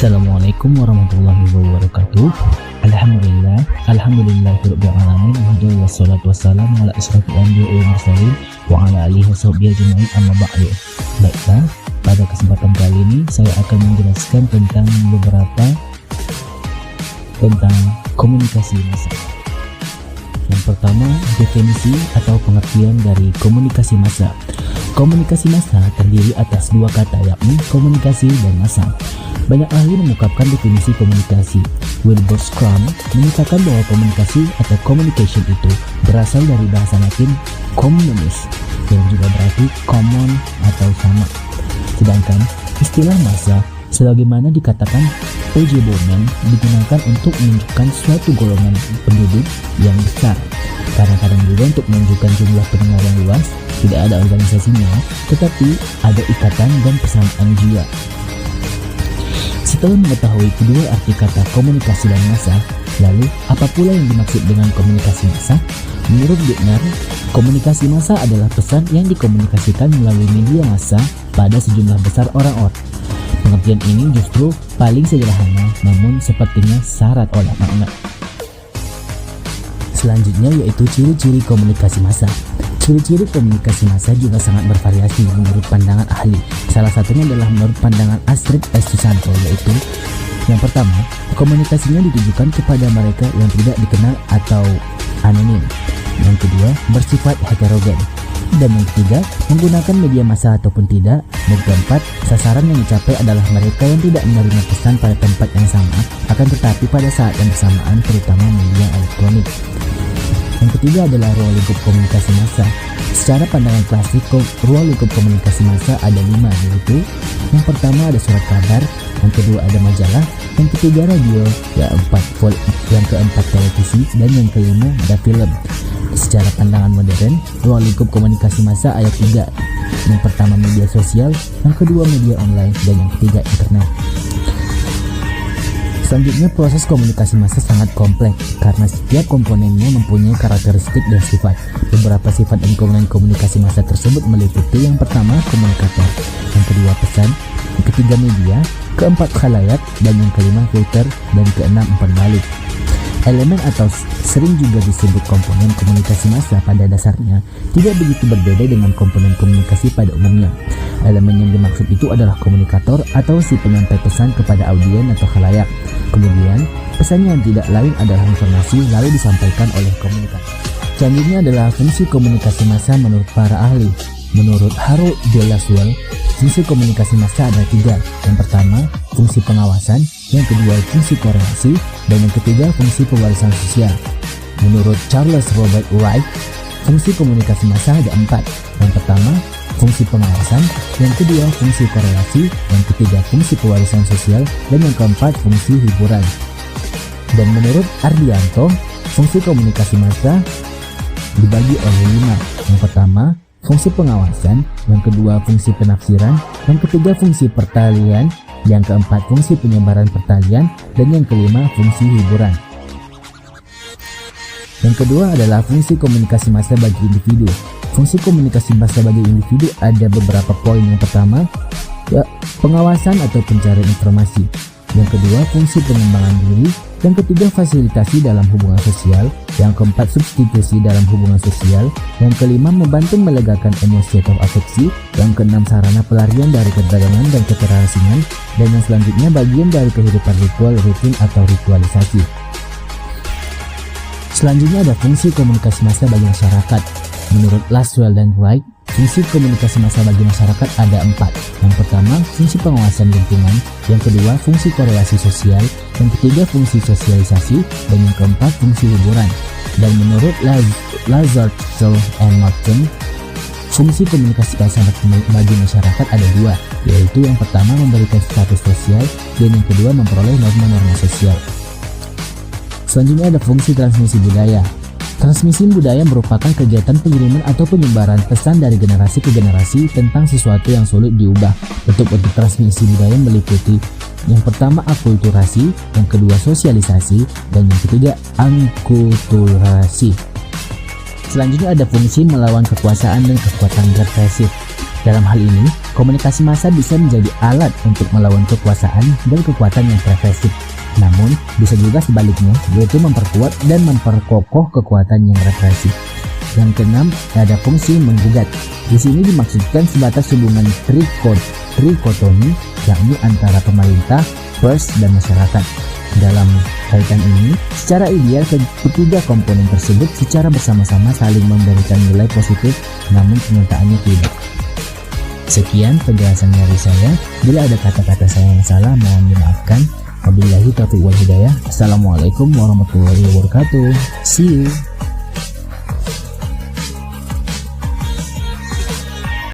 Assalamualaikum warahmatullahi wabarakatuh. Alhamdulillahirabbil alamin. Wassalatu wassalamu ala asyrofil anbiya'i wal mursalin wa ala alihi washabbihi ajmain, amma ba'du. Baiklah, pada kesempatan kali ini saya akan menjelaskan tentang komunikasi massa. Yang pertama, definisi atau pengertian dari komunikasi massa. Komunikasi massa terdiri atas dua kata, yakni komunikasi dan massa. Banyak ahli mengungkapkan definisi komunikasi. Wilbur Schramm menyatakan bahwa komunikasi atau communication itu berasal dari bahasa Latin communis, yang juga berarti common atau sama. Sedangkan istilah massa, sebagaimana dikatakan P.J. Bowman, digunakan untuk menunjukkan suatu golongan penduduk yang besar. Kadang-kadang juga untuk menunjukkan jumlah pendengar yang luas. Tidak ada organisasinya, tetapi ada ikatan dan persamaan jiwa. Setelah mengetahui kedua arti kata komunikasi dan massa, lalu apa pula yang dimaksud dengan komunikasi massa? Menurut Bittner, komunikasi massa adalah pesan yang dikomunikasikan melalui media massa pada sejumlah besar orang-orang. Pengertian ini justru paling sederhana, namun sepertinya syarat oleh makna. Selanjutnya yaitu ciri-ciri komunikasi massa. Ciri-ciri komunikasi massa juga sangat bervariasi menurut pandangan ahli. Salah satunya adalah menurut pandangan Astrid S. Susanto, yaitu yang pertama, komunikasinya ditujukan kepada mereka yang tidak dikenal atau anonim. Yang kedua, bersifat heterogen. Dan yang ketiga, menggunakan media massa ataupun tidak. Dan keempat, sasaran yang dicapai adalah mereka yang tidak menerima pesan pada tempat yang sama, akan tetapi pada saat yang bersamaan, terutama media elektronik. Yang ketiga adalah ruang lingkup komunikasi massa. Secara pandangan klasik, ruang lingkup komunikasi massa ada 5, yaitu yang pertama ada surat kabar, yang kedua ada majalah, yang ketiga radio, yang keempat televisi, dan yang kelima ada film. Secara pandangan modern, ruang lingkup komunikasi massa ada 3. Yang pertama media sosial, yang kedua media online, dan yang ketiga internet. Selanjutnya, proses komunikasi massa sangat kompleks karena setiap komponennya mempunyai karakteristik dan sifat. Beberapa sifat dan komponen komunikasi massa tersebut meliputi yang pertama komunikator, yang kedua pesan, yang ketiga media, keempat khalayak, dan yang kelima filter, dan keenam umpan balik. Elemen atau sering juga disebut komponen komunikasi massa pada dasarnya tidak begitu berbeda dengan komponen komunikasi pada umumnya. Elemen yang dimaksud itu adalah komunikator atau si penyampai pesan kepada audien atau khalayak. Kemudian, pesannya yang tidak lain adalah informasi lalu disampaikan oleh komunikator. Selanjutnya adalah fungsi komunikasi massa menurut para ahli. Menurut Harold de Lasswell, fungsi komunikasi massa ada 3. Yang pertama, fungsi pengawasan, yang kedua fungsi korelasi, dan yang ketiga fungsi pewarisan sosial. Menurut Charles Robert Wright, fungsi komunikasi massa ada 4. Yang pertama, fungsi pengawasan, yang kedua fungsi korelasi, yang ketiga fungsi pewarisan sosial, dan yang keempat fungsi hiburan. Dan menurut Ardianto, fungsi komunikasi massa dibagi oleh 5. Yang pertama, fungsi pengawasan, yang kedua fungsi penafsiran, yang ketiga fungsi pertalian, yang keempat fungsi penyebaran pertalian, dan yang kelima fungsi hiburan. Yang kedua adalah fungsi komunikasi massa bagi individu. Fungsi komunikasi massa bagi individu ada beberapa poin. Yang pertama, pengawasan atau pencarian informasi. Yang kedua, fungsi pengembangan diri. Yang ketiga, fasilitasi dalam hubungan sosial. Yang keempat, substitusi dalam hubungan sosial. Yang kelima, membantu melegakan emosi atau afeksi. Yang keenam, sarana pelarian dari ketegangan dan keterasingan. Dan yang selanjutnya, bagian dari kehidupan ritual, rutin atau ritualisasi. Selanjutnya ada fungsi komunikasi massa bagi masyarakat. Menurut Lasswell dan Wright, fungsi komunikasi massa bagi masyarakat ada 4. Yang pertama, fungsi pengawasan lingkungan, yang kedua, fungsi korelasi sosial, yang ketiga, fungsi sosialisasi, dan yang keempat, fungsi hiburan. Dan menurut Lazard, Shaw, and Martin, fungsi komunikasi massa bagi masyarakat ada 2, yaitu yang pertama memberikan status sosial, dan yang kedua memperoleh norma-norma sosial. Selanjutnya ada fungsi transmisi budaya. Transmisi budaya merupakan kegiatan pengiriman atau penyebaran pesan dari generasi ke generasi tentang sesuatu yang sulit diubah. Bentuk transmisi budaya meliputi yang pertama akulturasi, yang kedua sosialisasi, dan yang ketiga angkulturasi. Selanjutnya ada fungsi melawan kekuasaan dan kekuatan represif. Dalam hal ini, komunikasi massa bisa menjadi alat untuk melawan kekuasaan dan kekuatan yang represif. Namun, bisa juga sebaliknya, yaitu memperkuat dan memperkokoh kekuatan yang represif. Yang keenam, ada fungsi menggugat. Di sini dimaksudkan sebatas hubungan trikotomi, yakni antara pemerintah, pers, dan masyarakat. Dalam kaitan ini, secara ideal ketiga komponen tersebut secara bersama-sama saling memberikan nilai positif, namun kenyataannya tidak. Sekian penjelasan dari saya. Bila ada kata-kata saya yang salah, mohon dimaafkan. Wabillahi taufiq wal hidayah. Assalamualaikum warahmatullahi wabarakatuh. See you.